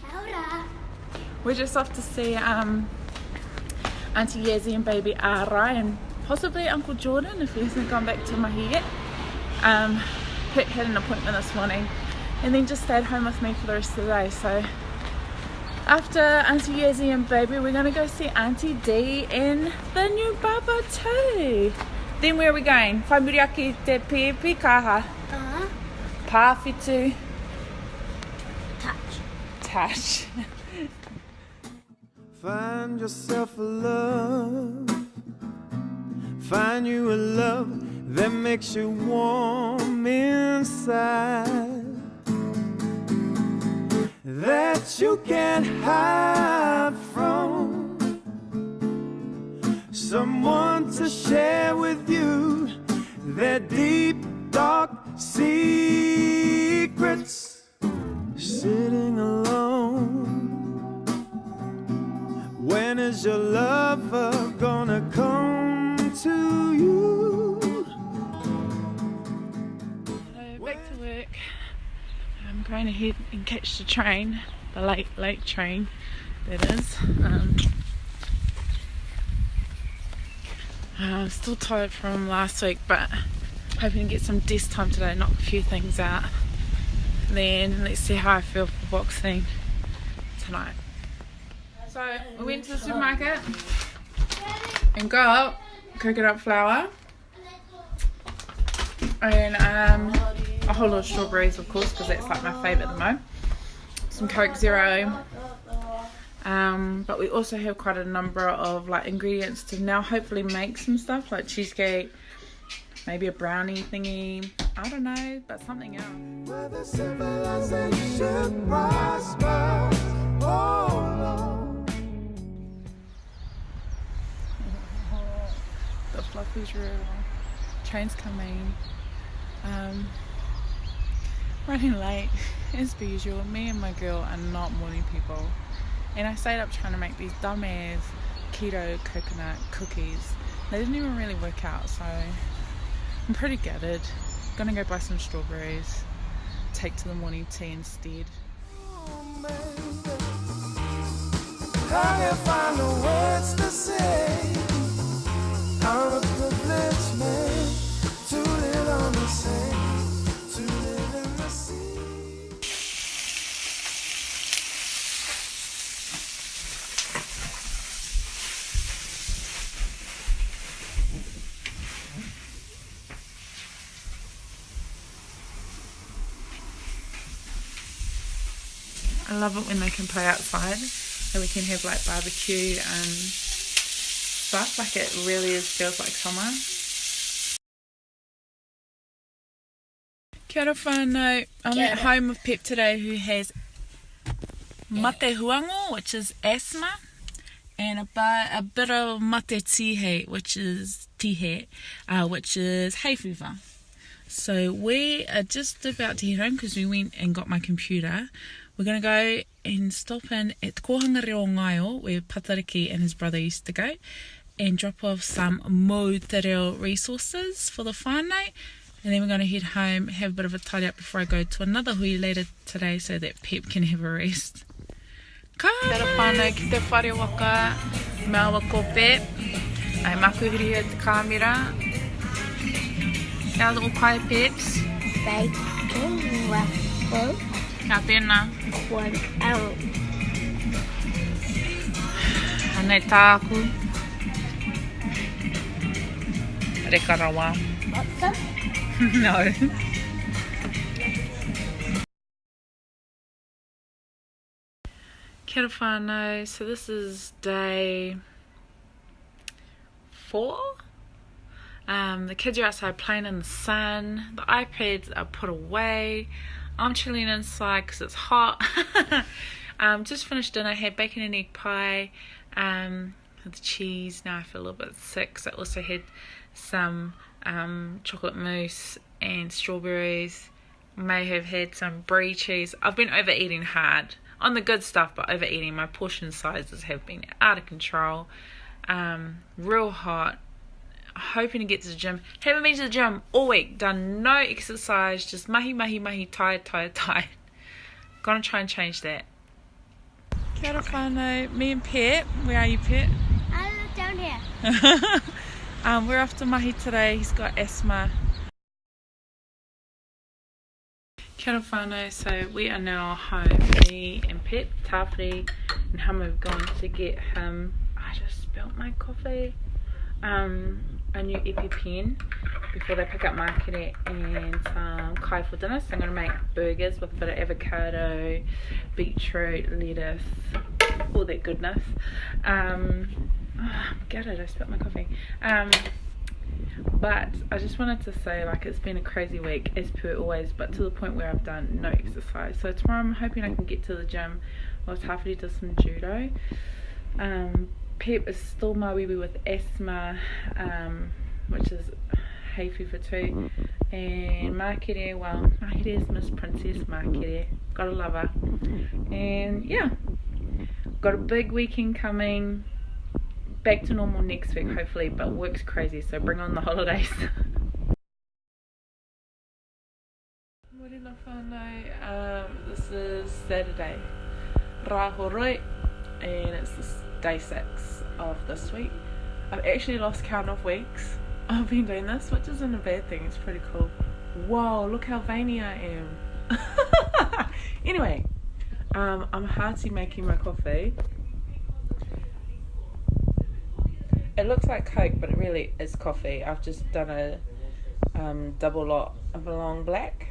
Hauora. We're just off to see Auntie Yazzie and baby Ara and possibly Uncle Jordan if he hasn't gone back to Mahi yet. Pip had an appointment this morning and then just stayed home with me for the rest of the day. So after Auntie Yazzie and baby, we're going to go see Auntie D in the new Nepe-Apatu. Then where are we going? Whaimuriaki te pipi kaha. Pāwhitu. Touch. Find yourself a love. Find you a love that makes you warm inside, that you can't hide from. Someone to share with you their deep, dark secrets. Sitting alone, when is your lover gonna come to you? So back to work. I'm going ahead and catch the train, the late train that is. I'm still tired from last week, but hoping to get some desk time today, knock a few things out. Then let's see how I feel for boxing tonight. So we went to the supermarket and got coconut flour and a whole lot of strawberries, of course, because that's like my favourite at the moment. Some Coke Zero. But we also have quite a number of like ingredients to now hopefully make some stuff like cheesecake, maybe a brownie thingy, I don't know, but something else. Where the civilization prospers, The fluffy's real. Train's coming. Running late as per usual. Me and my girl are not morning people, and I stayed up trying to make these dumbass keto coconut cookies. They didn't even really work out, so I'm pretty gutted. Gonna go buy some strawberries, take to the morning tea instead. I can't find the words to say. I'm a privileged man to live on the sand, to live in the sea. I love it when they can play outside, so we can have like barbecue and stuff. Like it really feels like summer. Kia ora whānau. I'm at home with Pep today, who has mate huango, which is asthma, and a bit of mate tihe, which is hay fever. So we are just about to head home because we went and got my computer. We're going to go and stop in at Kohanga Reo Ngaio, where Patariki and his brother used to go, and drop off some mo te reo resources for the whānau. And then we're going to head home, have a bit of a tidy up before I go to another hui later today so that Pep can have a rest. Kia ora whānau, ki te whare waka, Māmā ko Pep. Ai makuhiri e te kāmera. Our little pie Peps. Bacon, waffle, Kia pēnā. 1 ounce. Anei tāku. Reka rawa. What's that? No. Kia ora whānau. So this is day 4. The kids are outside playing in the sun. The iPads are put away. I'm chilling inside because it's hot. Just finished dinner. I had bacon and egg pie with cheese. Now I feel a little bit sick. So I also had some chocolate mousse and strawberries. May have had some brie cheese. I've been overeating hard on the good stuff, but overeating. My portion sizes have been out of control. Real hot. Hoping to get to the gym. Haven't been to the gym all week. Done no exercise. Just mahi, tired. Gonna try and change that. Kia ora whānau. Me and Pet. Where are you, Pet? I live down here. We're off to mahi today. He's got asthma. Kia ora whānau. So we are now home. Me and Pet, Tāwhiri and Hama have gone to get him. I just spilt my coffee. A new EpiPen before they pick up Mākere and some kai for dinner. So I'm going to make burgers with a bit of avocado, beetroot, lettuce, all that goodness. I'm gutted, I spilt my coffee. But I just wanted to say, like, it's been a crazy week as per always, but to the point where I've done no exercise. So tomorrow I'm hoping I can get to the gym while Tāwhiri does some judo. Pep is still mawiri with asthma, which is hay fever too, and Mākere, well, Mākere is Miss Princess Mākere, gotta love her. And yeah, got a big weekend coming, back to normal next week hopefully, but work's crazy, so bring on the holidays. This is Saturday, Rahoroi, and it's day 6 of this week. I've actually lost count of weeks I've been doing this, which isn't a bad thing. It's pretty cool. Whoa, look how veiny I am. Anyway, I'm hearty making my coffee. It looks like Coke, but it really is coffee. I've just done a double lot of a long black.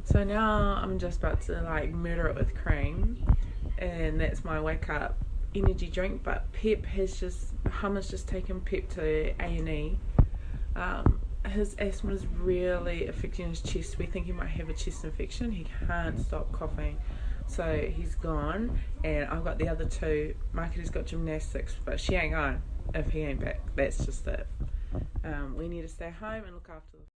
So now I'm just about to like murder it with cream, and that's my wake up energy drink. But Pep has Hummer's just taken Pep to A&E. His asthma is really affecting his chest. We think he might have a chest infection. He can't stop coughing, so he's gone, and I've got the other two. Mākere's got gymnastics, but she ain't going if he ain't back. That's just it. We need to stay home and look after them.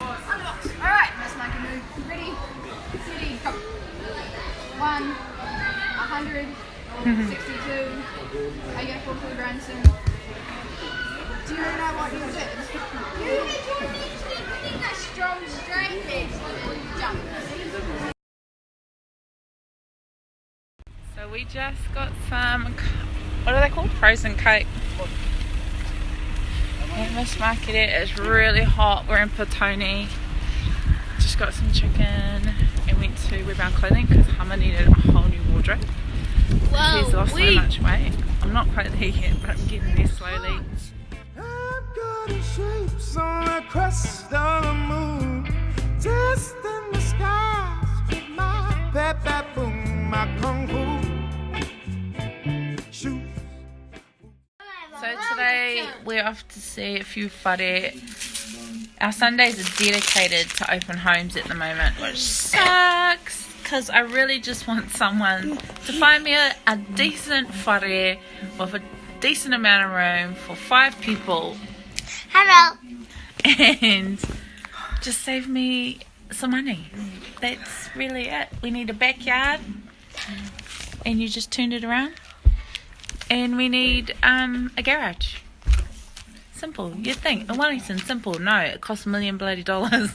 Alright, let's make a move. Ready, steady, go. 1, 100, 62. Are you going to fall to the ground soon? Do you know what you did? You're doing that strong straight there. Jump. So we just got some, what are they called? Frozen cake. At Miss Mākere, it's really hot. We're in Petone. Just got some chicken and went to Rebound Clothing because Hummer needed a whole new wardrobe. He's lost so much weight. I'm not quite there yet, but I'm getting there slowly. I've got a shapes on the crest of the moon, testing the skies with my Nepe-Apatu, my kung fu shoes. So today we're off to see a few whare. Our Sundays are dedicated to open homes at the moment, which sucks because I really just want someone to find me a decent whare with a decent amount of room for 5 people. Hello. And just save me some money. That's really it. We need a backyard, and you just turned it around. And we need a garage. Simple. You'd think. In Wellington, simple. No, it costs $1 million bloody dollars.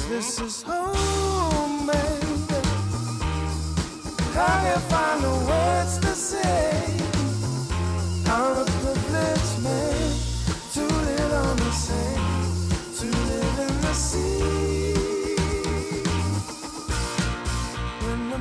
This is home, baby. I can't find the words to say. I'm a privileged man to live on the sand, to live in the sea. When the